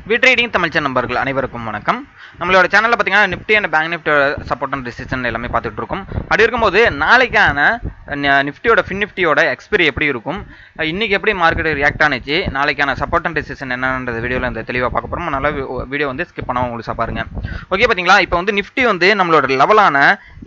Trading Tamil channel நண்பர்கள் அனைவருக்கும் வணக்கம். நம்மளோட சேனலில் பார்த்தீங்கன்னா நிஃப்டி அண்ட் பேங்க் நிஃப்டியோட சப்போர்ட் அண்ட் ரெசிஸ்டன்ஸ் எல்லாமே பார்த்துட்டு இருக்கோம். அப்படி இருக்கும்போது நாளைக்கான நிஃப்டியோட நிஃப்டியோட எக்ஸ்பைரி எப்படி இருக்கும், இன்னைக்கு எப்படி மார்க்கெட் ரியாக்ட் ஆனிச்சு, நாளைக்கான சப்போர்ட் அண்ட் ரெசிஸ்டன்ஸ் என்னன்றது வீடியோவில் இந்த தெளிவாக பார்க்க போகிறோம். நல்ல வீடியோ வந்து ஸ்கிப் பண்ணாமல் உங்களுக்கு பாருங்க. ஓகே, பார்த்தீங்களா? இப்போ வந்து நிஃப்டி வந்து நம்மளோட லெவலான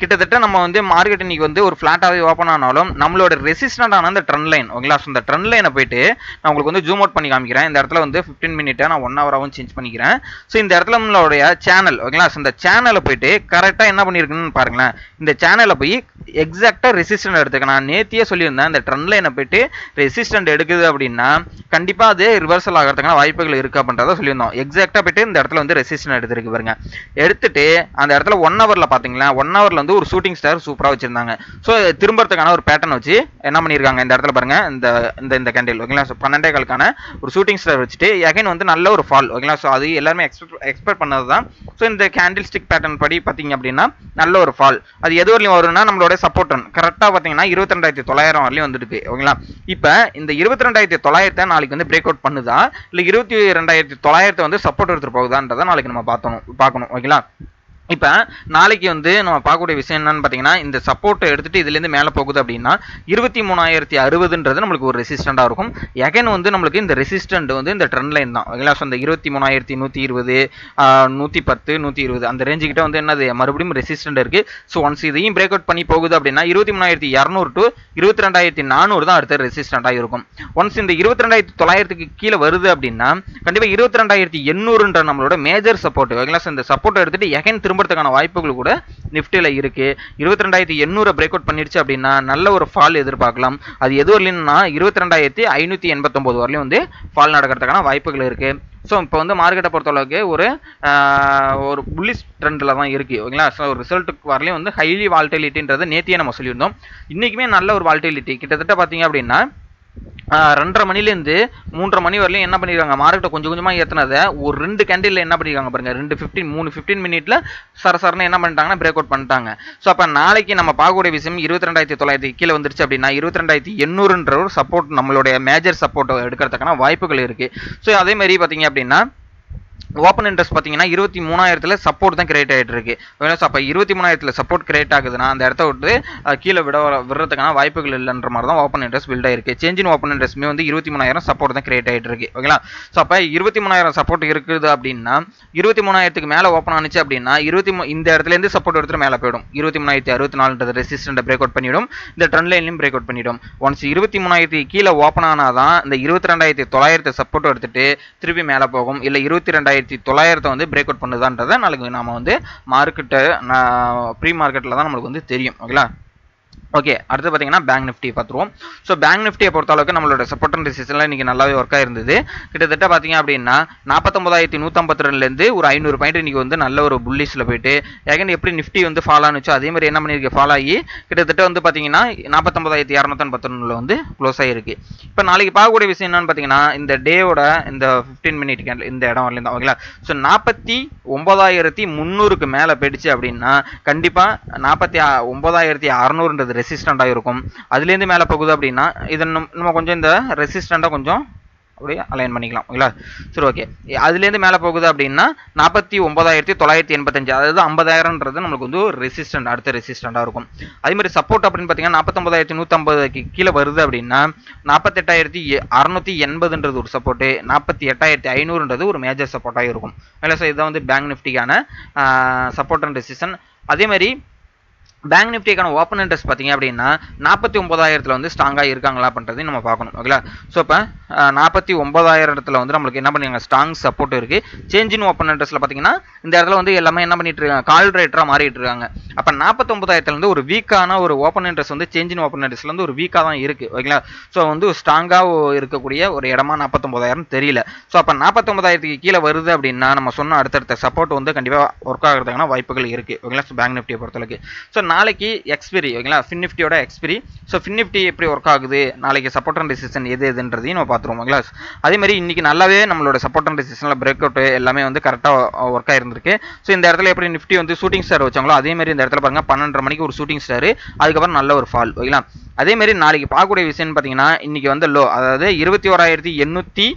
கிட்டத்தட்ட நம்ம வந்து மார்க்கெட் இன்னைக்கு வந்து ஒரு ஃபிளாட்டாகவே ஓப்பன் ஆனாலும் நம்மளோட ரெசிஸ்டண்டான அந்த ட்ரெண்ட் லைன், ஓகேங்களா? இந்த ட்ரெண்ட் லைனை போயிட்டு நான் உங்களுக்கு வந்து ஜூம் அவுட் பண்ணி காமிக்கிறேன். இந்த இடத்துல வந்து 15 மினிட்டை நான் 1 ஹவராகவும் சேஞ்ச் பண்ணிக்கிறேன். ஸோ இந்த இடத்துல நம்மளுடைய சேனல், ஓகேங்களா? இந்த சேனலை போயிட்டு கரெக்டாக என்ன பண்ணியிருக்குன்னு பாருங்களேன். இந்த சேனலை போய் எக்ஸாக்டாக ரெசிஸ்டன்ட் எடுத்துக்க. நான் நேத்தியே சொல்லியிருந்தேன், இந்த ட்ரெண்ட் லைனை போயிட்டு ரெசிஸ்டன்ட் எடுக்குது அப்படின்னா கண்டிப்பாக அது ரிவர்சல் ஆகிறதுக்கான வாய்ப்புகள் இருக்குது அப்படின்றத சொல்லியிருந்தோம். எக்ஸாக்டாக போயிட்டு இந்த இடத்துல வந்து ரெசிஸ்டன்ட் எடுத்துருக்கு பாருங்க. எடுத்துட்டு அந்த இடத்துல 1 ஹவரில் பார்த்தீங்களா, 1 ஹவரில் வந்து ஒரு ஷூட்டிங் ஸ்டார் சூப்பராக வச்சிருந்தாங்க. ஸோ திரும்பறதுக்கான ஒரு பேட்டர்ன் வச்சு என்ன பண்ணியிருக்காங்க, இந்த இடத்துல பாருங்க, இந்த கேண்டில், ஓகேங்களா? ஸோ 12 காலுக்கான ஒரு ஷூட்டிங் ஸ்டார் வச்சுட்டு அகைன் வந்து நல்ல ஒரு ஃபால், ஓகேங்களா? ஸோ அது எல்லாருமே எக்ஸ்பெக்ட் பண்ணது தான். ஸோ இந்த கேண்டில் ஸ்டிக் பேட்டர்ன் படி பார்த்தீங்க அப்படின்னா நல்ல ஒரு ஃபால். அது எது வரலையும் வரும்னா நம்மளோட சப்போர்ட் கரெக்டாக பார்த்தீங்கன்னா 22,900 வரலையும் வந்துருக்கு, ஓகேங்களா? இப்போ இந்த 22,900 நாளைக்கு வந்து பிரேக் அவுட் பண்ணுதா இல்லை 22,900 வந்து சப்போர்ட் எடுத்துட்டு போகுதான்றதை நாளைக்கு நம்ம பார்க்கணும், ஓகேங்களா? இப்போ நாளைக்கு வந்து நம்ம பார்க்கக்கூடிய விஷயம் என்னன்னு பார்த்தீங்கன்னா, இந்த சப்போர்ட்டை எடுத்துட்டு இதுலேருந்து மேலே போகுது அப்படின்னா 23,060ன்றது நம்மளுக்கு ஒரு ரெசிஸ்டண்டாக இருக்கும். எகைன் வந்து நம்மளுக்கு இந்த ரெசிஸ்டன்ட் வந்து இந்த ட்ரெண்ட் லைன் தான், ஓகேங்களா? ஸோ இந்த 23,120, 110, 120 அந்த ரேஞ்சுக்கிட்ட வந்து என்னது மறுபடியும் ரெசிஸ்டன்ட் இருக்குது. ஸோ ஒன்ஸ் இதையும் பிரேக் அவுட் பண்ணி போகுது அப்படின்னா 23,200 to 22,400 தான் அடுத்த ரெசிஸ்டண்டாக இருக்கும். ஒன்ஸ் இந்த 22,900க்கு கீழே வருது அப்படின்னா கண்டிப்பாக 22,800ன்ற நம்மளோட மேஜர் சப்போர்ட், ஓகேங்களா? ஸோ இந்த சப்போர்ட்டை எடுத்துட்டு எகைன் திரும்பறதுக்கான வாய்ப்புகள் கூட நிஃப்டியில் இருக்கு. 22,800 பிரேக் அவுட் பண்ணிடுச்சு அப்படின்னா நல்ல ஒரு ஃபால் எதிர்பார்க்கலாம். அது எது வரலைன்னா 22,589 வரலையும் வந்து ஃபால் நடக்கிறதுக்கான வாய்ப்புகள் இருக்கு. ஸோ இப்போ வந்து மார்க்கெட்டை பொறுத்தளவுக்கு ஒரு புல்லிஷ் ட்ரெண்டில் தான் இருக்குது, ஓகேங்களா? ஸோ ரிசல்ட்டுக்கு வரலையும் வந்து ஹைலி வால்டிலிட்டின்றது நேத்தியே நம்ம சொல்லியிருந்தோம். இன்றைக்குமே நல்ல ஒரு வால்டிலிட்டி கிட்டத்தட்ட பார்த்தீங்க அப்படின்னா 2:30 மணிலேருந்து 3:30 மணி வரலையும் என்ன பண்ணிருக்காங்க, மார்க்கெட்டை கொஞ்சம் கொஞ்சமாக ஏற்றினதை ஒரு 2 கேண்டில் என்ன பண்ணிருக்காங்க பாருங்க, 3 மினிட்ல சரசரன்னு என்ன பண்ணிட்டாங்கன்னா பிரேக் அவுட் பண்ணிட்டாங்க. ஸோ அப்போ நாளைக்கு நம்ம பார்க்கக்கூடிய விஷயம் 22,900 கீழே வந்துருச்சு அப்படின்னா 22,800ன்ற ஒரு சப்போர்ட், நம்மளுடைய மேஜர் சப்போர்ட் எடுக்கிறதுக்கான வாய்ப்புகள் இருக்கு. ஸோ அதே மாதிரி பார்த்தீங்க அப்படின்னா ஓப்பன் இன்ட்ரெஸ்ட் பார்த்தீங்கன்னா 23,000 சப்போர்ட் தான் கிரியேட் ஆகிட்டு இருக்கு. அப்போ 23,000 சப்போர்ட் கிரியேட் ஆகுதுன்னா அந்த இடத்த விட்டு கீழே விடுறதுக்கான வாய்ப்புகள் இல்லைன்ற மாதிரி தான் ஓப்பன் இன்ட்ரெஸ்ட் பில்ட் ஆயிருக்கு. சேஞ்ச் இன் ஓப்பன் இன்ட்ரெஸ்ட்மே வந்து 23,000 சப்போர்ட் தான் கிரியேட் ஆகிட்டு இருக்கு, ஓகேங்களா? ஸோ அப்போ 23,000 சப்போர்ட் இருக்குது அப்படின்னா 23,000க்கு மேலே ஓப்பன் ஆனிச்சு அப்படின்னா இந்த இடத்துலேருந்து சப்போர்ட் எடுத்துட்டு மேலே போயிடும். 23,064 ரெசிஸ்டன்ட் பிரேக் அவுட் பண்ணிவிடும். இந்த ட்ரெண்ட் லைன்லையும் பிரேக் அவுட் பண்ணிவிடும். ஒன்ஸ் 23,000 கீழே ஓப்பன் ஆனாதான் இந்த 22,900 சப்போர்ட் எடுத்துட்டு திருப்பி மேலே போகும். இல்லை 22,900 வந்து பிரேக் அவுட் பண்ணுதான்றதை நாளைக்கு நாம வந்து மார்க்கெட்டை ப்ரீ மார்க்கெட்டில் தான் நம்மளுக்கு வந்து தெரியும், ஓகேங்களா? ஓகே, அடுத்து பார்த்தீங்கன்னா பேங்க் நிஃப்டி பார்த்துருவோம். ஸோ பேங்க் நிஃப்டியை பொறுத்தளவுக்கு நம்மளோட சப்போர்ட் அண்ட் ரெசிஸ்டன்ஸ்லாம் இன்றைக்கி நல்லாவே ஒர்க் ஆயிருந்தது. கிட்டத்தட்ட பார்த்தீங்க அப்படின்னா 49,152லேருந்து ஒரு 500 பாயிண்ட் இன்றைக்கி வந்து நல்ல ஒரு புல்லிஷில் போயிட்டு ஏகன் எப்படி நிஃப்டி வந்து ஃபால் ஆனிச்சோ அதே மாதிரி என்ன பண்ணியிருக்கு, ஃபால் ஆகி கிட்டத்தட்ட வந்து பார்த்தீங்கன்னா 49,251 வந்து க்ளோஸ் ஆகிருக்கு. இப்போ நாளைக்கு பார்க்கக்கூடிய விஷயம் என்னன்னு பார்த்தீங்கன்னா இந்த டேவோட இந்த 15 மினிட் கேண்டில் இந்த இடம் வரலாம், ஓகேங்களா? ஸோ 49,300க்கு மேலே போயிடுச்சு அப்படின்னா கண்டிப்பாக 49,600ன்றது ரெசிஸ்டண்டாக இருக்கும். அதுலேருந்து மேலே போகுது அப்படின்னா இதை நம்ம கொஞ்சம் இந்த ரெசிஸ்டண்டாக கொஞ்சம் அப்படியே அலைன் பண்ணிக்கலாம், ஓகேங்களா? சரி, ஓகே. அதுலேருந்து மேலே போகுது அப்படின்னா 49,985, அதாவது 50,000ன்றது நம்மளுக்கு வந்து ஒரு ரெசிஸ்டன்ட், அடுத்த ரெசிஸ்டண்டாக இருக்கும். அதே மாதிரி சப்போர்ட் அப்படின்னு பார்த்தீங்கன்னா 49,150க்கு கீழே வருது அப்படின்னா 48,680ன்றது ஒரு சப்போர்ட்டு, 48,500ன்றது ஒரு மேஜர் சப்போர்ட்டாக இருக்கும். சார் இதுதான் வந்து பேங்க் நிஃப்டிக்கான சப்போர்ட் அண்ட் ரெசிஸ்டன். அதே மாதிரி பேங்க் நிஃப்டிக்கான ஓப்பன் இன்ட்ரெஸ்ட் பார்த்தீங்க அப்படின்னா 49,000 வந்து ஸ்ட்ராங்காக இருக்காங்களா பண்ணுறதையும் நம்ம பார்க்கணும், ஓகேங்களா? ஸோ இப்போ 49,000 வந்து நம்மளுக்கு என்ன பண்ணுறாங்க, ஸ்ட்ராங் சப்போர்ட் இருக்குது. சேஞ்ச் இன் ஓப்பன் இன்ட்ரெஸ்ட்டில் பார்த்தீங்கன்னா இந்த இடத்துல வந்து எல்லாமே என்ன பண்ணிட்டு இருக்காங்க, கால் ரேட்டராக மாறிட்டு இருக்காங்க. அப்போ 49,000 ஒரு வீக்கான ஒரு ஓப்பன் இன்ட்ரெஸ்ட் வந்து சேஞ்ச் இன் ஓப்பன் இன்ட்ரெஸ்ட்ல வந்து ஒரு வீக்காக தான் இருக்குது, ஓகேங்களா? ஸோ வந்து ஸ்ட்ராங்காக இருக்கக்கூடிய ஒரு இடமா 49,000 தெரியல. ஸோ அப்போ 49,000க்கு கீழே வருது அப்படின்னா நம்ம சொன்ன அடுத்தடுத்த சப்போர்ட் வந்து கண்டிப்பாக ஒர்க் ஆகிறதுக்கான வாய்ப்புகள் இருக்குது, ஓகேங்களா? ஸோ பேங்க் நிஃப்டியை பொறுத்தளவுக்கு. ஸோ நாளைக்கு எக்ஸ்பிரி, ஓகேங்களா? ஃபின் நிஃப்டியோட எக்ஸ்பிரி. ஸோ ஃபின் நிஃப்டி எப்படி ஒர்க் ஆகுது, நாளைக்கு சப்போர்ட் அண்ட் ரெசிஸ்டன்ஸ் எதுன்றதையும் நம்ம பார்த்துருவோம், ஓகேங்களா? அதே மாதிரி இன்னைக்கு நல்லாவே நம்மளோட சப்போர்ட் அண்ட் ரெசிஸ்டன்ஸ்ல பிரேக் அவுட் எல்லாமே வந்து கரெக்டாக ஒர்க் ஆயிருந்திருக்கு. ஸோ இந்த இடத்துல எப்படி நிஃப்டி வந்து ஷூட்டிங் ஸ்டார் வச்சாங்களோ அதே மாதிரி இந்த இடத்துல பாருங்க 12:30 மணிக்கு ஒரு ஷூட்டிங் ஸ்டார், அதுக்கப்புறம் நல்ல ஒரு ஃபால், ஓகேங்களா? அதே மாதிரி நாளைக்கு பார்க்கக்கூடிய விஷயம்னு பார்த்தீங்கன்னா இன்னைக்கு வந்து லோ, அதாவது 21,800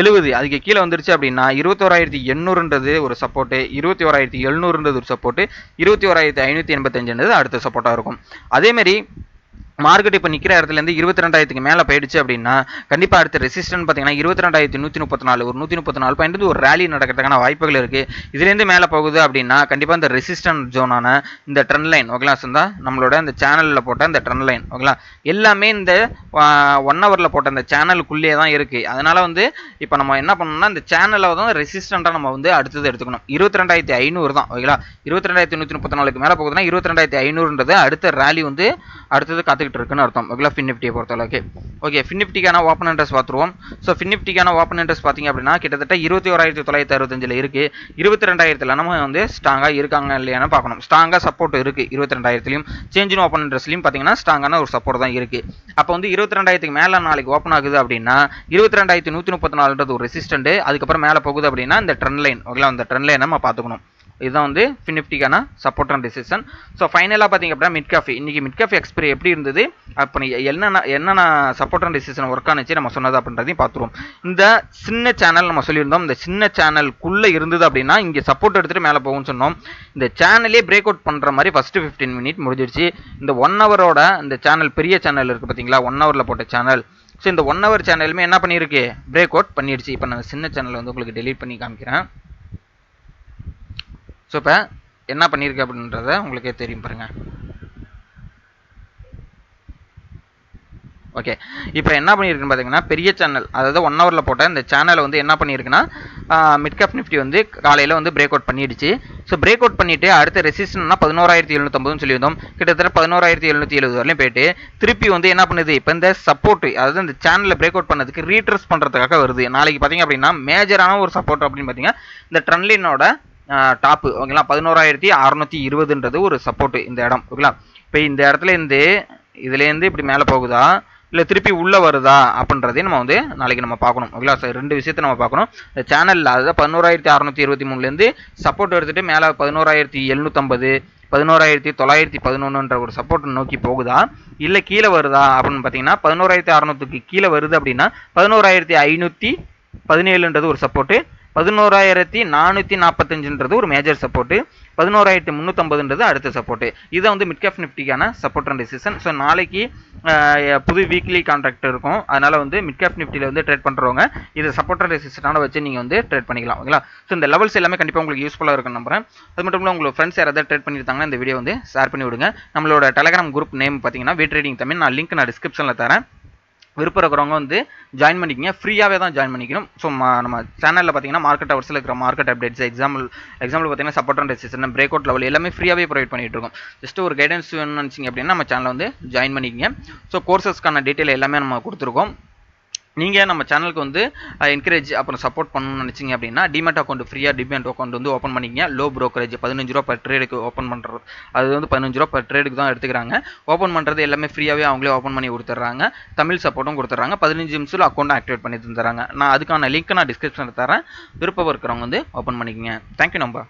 70 அதுக்கு கீழே வந்துருச்சு அப்படின்னா 21,800ன்றது ஒரு சப்போர்ட்டு, 21,700ன்றது ஒரு சப்போர்ட்டு, 21,585ன்றது அடுத்த சப்போர்ட்டாக இருக்கும். அதேமாரி மார்க்கெட் இப்போ நிற்கிற இடத்துலேருந்து 22,000க்கு மேலே போயிடுச்சு அப்படின்னா கண்டிப்பாக அடுத்த ரெசிஸ்டன்ட் பார்த்தீங்கன்னா 22,134 ஒரு 134 பாயிண்ட் ஒரு ரேலி நடக்கிறதுக்கான வாய்ப்புகள் இருக்குது. இதுலேருந்து மேலே போகுது அப்படின்னா கண்டிப்பாக இந்த ரெசிஸ்டன்ட் ஜோனான இந்த ட்ரெண்ட் லைன் ஓகேலா இருந்தா நம்மளோட இந்த சேனலில் போட்ட இந்த ட்ரெண்ட் லைன் ஓகேலா எல்லாமே இந்த 1 ஹவரில் போட்ட இந்த சேனலுக்குள்ளேயே தான் இருக்குது. அதனால் வந்து இப்போ நம்ம என்ன பண்ணணும்னா இந்த சேனலில் தான் ரெசிஸ்டண்ட்டாக நம்ம வந்து அடுத்தது எடுத்துக்கணும். 22,500 தான் ஓகேலா. 22,134க்கு மேலே போகுதுன்னா 22,500ன்றது அடுத்த ரேலி வந்து அடுத்தது காத்துக்கிட்டு இருக்குன்னு அர்த்தம் ஓகேலா ஃபின் நிஃப்டியை பொறுத்தளவுக்கு. ஓகே, ஃபின் நிஃப்டிக்கான ஓப்பன் இன்ட்ரெஸ்ட் பார்த்துருவோம். ஸோ ஃபின் நிஃப்டிக்கான ஓப்பன் இன்ட்ரெஸ்ட் பார்த்தீங்க அப்படின்னா கிட்டத்தட்ட 21,965 இருக்குது. 22,000ல் நம்ம வந்து ஸ்ட்ராங்காக இருக்காங்க இல்லையானு பார்க்கணும். ஸ்ட்ராங்காக சப்போர்ட் இருக்குது 22,000லையும். சேஞ்சின் ஓப்பன் இன்ட்ரெஸ்ட்லையும் பார்த்தீங்கன்னா ஸ்ட்ராங்கான ஒரு சப்போர்ட் தான் இருக்குது. அப்போ வந்து 22,000க்கு மேலே நாளைக்கு ஓப்பன் ஆகுது அப்படின்னா 22,134ன்றது ஒரு ரெசிஸ்டன்ட், அதுக்கப்புறம் மேலே போகுது அப்படின்னா இந்த ட்ரெண்ட் லைன் ஓகேலா அந்த ட்ரெண்ட் லைனை நம்ம பார்த்துக்கணும். இதுதான் வந்து ஃபின் நிஃப்டிக்கான சப்போர்ட் அண்ட் ரெசிஸ்டன்ஸ். ஸோ ஃபைனலாக பார்த்தீங்க அப்படின்னா மிட் கேஃபே இன்னைக்கு மிட் கேஃபே எக்ஸ்பைரி எப்படி இருந்தது, அப்போ என்னென்ன சப்போர்ட் அண்ட் ரெசிஸ்டன்ஸ் ஒர்க் ஆனிச்சு நம்ம சொன்னது அப்படின்றதையும் பார்த்துருவோம். இந்த சின்ன சேனல் நம்ம சொல்லியிருந்தோம், இந்த சின்ன சேனலுக்குள்ளே இருந்தது அப்படின்னா இங்கே சப்போர்ட் எடுத்துகிட்டு மேலே போகும்னு சொன்னோம். இந்த சேனலே பிரேக் அவுட் பண்ணுற மாதிரி ஃபஸ்ட்டு 15 மினிட் முடிஞ்சிருச்சு. இந்த 1 ஹவரோட இந்த சேனல் பெரிய சேனல் இருக்குது பார்த்தீங்களா, 1 ஹவரில் போட்ட சேனல். ஸோ இந்த 1 ஹவர் சேனலுமே என்ன பண்ணியிருக்கு, பிரேக் அவுட் பண்ணிடுச்சு. இப்போ நான் சின்ன சேனலை வந்து உங்களுக்கு டெலீட் பண்ணி காமிக்கிறேன். ஸோ இப்போ என்ன பண்ணியிருக்கு அப்படின்றத உங்களுக்கே தெரியும் பாருங்கள். ஓகே, இப்போ என்ன பண்ணியிருக்குன்னு பார்த்தீங்கன்னா பெரிய சேனல், அதாவது 1 ஹவரில் போட்ட இந்த சேனலை வந்து என்ன பண்ணியிருக்குன்னா மிட் கேப் நிஃப்டி வந்து காலையில் வந்து பிரேக் அவுட் பண்ணிடுச்சு. ஸோ பிரேக் அவுட் பண்ணிவிட்டு அடுத்த ரெசிஸ்டன்ஸ்னா 11,750 சொல்லியிருந்தோம். கிட்டத்தட்ட 11,770 வரலையும் போயிட்டு திருப்பி வந்து என்ன பண்ணுது, இப்போ இந்த சப்போர்ட் அதாவது இந்த சேனலில் பிரேக் அவுட் பண்ணதுக்கு ரீட்ரெஸ் பண்ணுறதுக்காக வருது. நாளைக்கு பார்த்தீங்க அப்படின்னா மேஜரான ஒரு சப்போர்ட் அப்படின்னு பார்த்தீங்கன்னா இந்த ட்ரெண்ட் லைனோட டாப்பு ஓகேங்களா 11,620ன்றது ஒரு சப்போர்ட் இந்த இடம் ஓகேங்களா. இப்போ இந்த இடத்துல இருந்து இதுலேருந்து இப்படி மேலே போகுதா இல்லை திருப்பி உள்ளே வருதா அப்படின்றதையும் நம்ம வந்து நாளைக்கு நம்ம பார்க்கணும் ஓகேங்களா. சார் 2 விஷயத்தை நம்ம பார்க்கணும். இந்த சேனலில் அதாவது 11,623லேருந்து சப்போர்ட் எடுத்துகிட்டு மேலே 11,750 11,911ன்ற ஒரு சப்போர்ட் நோக்கி போகுதா இல்லை கீழே வருதா அப்படின்னு பார்த்தீங்கன்னா 11,600க்கு கீழே வருது அப்படின்னா 11,517ன்றது ஒரு சப்போர்ட்டு, 11,445ன்றது ஒரு மேஜர் சப்போர்ட்டு, 11,350ன்றது அடுத்த சப்போர்ட்டு. இதை வந்து மிட் கேப் நிஃப்டிக்கான சப்போர்ட் அண்ட் ரெசிஸ்டன்ஸ். ஸோ நாளைக்கு புது வீக்லி கான்ட்ராக்ட் இருக்கும், அதனால் வந்து மிட் கேப் நிஃப்டியில் வந்து ட்ரேட் பண்ணுறவங்க இதை சப்போர்ட் அண்ட் ரெசிஸ்டன்டான வச்சு நீங்கள் வந்து ட்ரேட் பண்ணிக்கலாம் ஓகேங்களா. ஸோ இந்த லெவல்ஸ் எல்லாமே கண்டிப்பாக உங்களுக்கு யூஸ்ஃபுல்லாக இருக்குன்னு நம்புறேன். அது மட்டும் இல்லாமல் உங்களுக்கு ஃப்ரெண்ட்ஸ் யாராவது ட்ரேட் பண்ணியிருந்தாங்கன்னா இந்த வீடியோ வந்து ஷேர் பண்ணி விடுங்க. நம்மளோட டெலகிராம் குரூப் நேம் பார்த்தீங்கன்னா வி ட்ரேடிங் தமிழ், நான் லிங்க் நான் டிஸ்கிரிப்ஷனில் தரேன். விருப்பம் இருக்கிறவங்க வந்து ஜாயின் பண்ணிக்கங்க, ஃப்ரீயாகவே தான் ஜாயின் பண்ணிக்கணும். ஸோ நம்ம சேனலில் பார்த்தீங்கன்னா மார்க்கெட் ஹவர்ஸில் இருக்கிற மார்க்கெட் அப்டேட்ஸ் எக்ஸாம்பிள் பார்த்தீங்கன்னா support and resistance break out level எல்லாமே ஃப்ரீயாகவே ப்ரொவைட் பண்ணிட்டு இருக்கோம். ஜஸ்ட் ஒரு கைடன்ஸ் வேணும்னு நினச்சிங்க அப்படின்னா நம்ம சேனலில் வந்து ஜாயின் பண்ணிக்கங்க. ஸோ கோர்சஸ்க்கான டீட்டெயில் எல்லாமே நம்ம கொடுத்துருக்கோம். நீங்கள் நம்ம சேனலுக்கு வந்து என்கரேஜ் அப்புறம் சப்போர்ட் பண்ணணும்னு நினச்சிங்க அப்படின்னா டிமெட் அக்கௌண்ட் ஃப்ரீயாக டிமெட் அக்கௌண்ட் வந்து ஓப்பன் பண்ணிக்கங்க. லோ ப்ரோக்கரேஜ் 15 ரூபா பர் ட்ரேடுக்கு ஓப்பன் பண்ணுறது, அது வந்து 15 ரூபா பர் ட்ரேடுக்கு தான் எடுத்துக்கிறாங்க. ஓப்பன் பண்ணுறது எல்லாமே ஃப்ரீயாகவே அவங்களே ஓப்பன் பண்ணி கொடுத்துட்றாங்க. தமிழ் சப்போர்ட்டும் கொடுத்துட்றாங்க. 15 நிமிஷத்தில் அக்கௌண்ட்டை ஆக்டிவேட் பண்ணி தந்துடுறாங்க. நான் அதுக்கான லிங்க் நான் டிஸ்கிரிப்ஷனில் தரேன். விருப்பம் இருக்கிறவங்க வந்து ஓப்பன் பண்ணிக்கங்க. Thank you number.